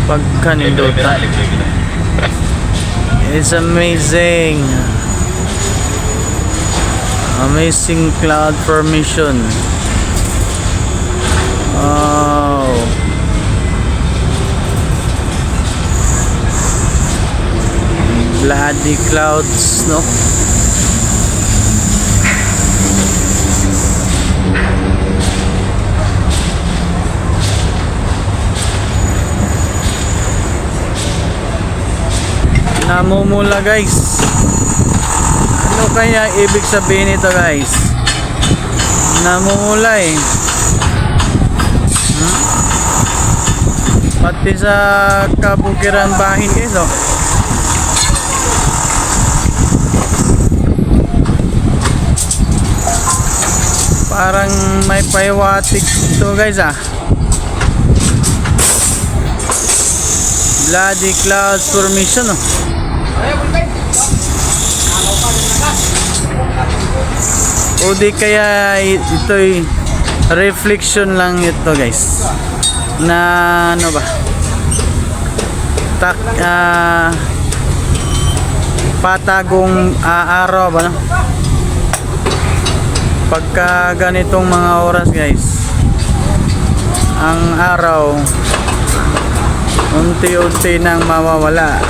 pagkanindota. It's amazing. Amazing cloud formation. Oh. Bloody clouds, no? Namumula, guys. Ano kaya ibig sabihin nito, guys? Namumula eh. Pati sa kabukiran bahin, guys, oh. Parang may paiwatik ito, guys, ah. Bloody clouds formation, oh. O di kaya ito'y reflection lang ito, guys, na ano ba, patagong araw ba, no? Pagka ganitong mga oras, guys, ang araw unti-unti nang mawawala.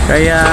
Kaya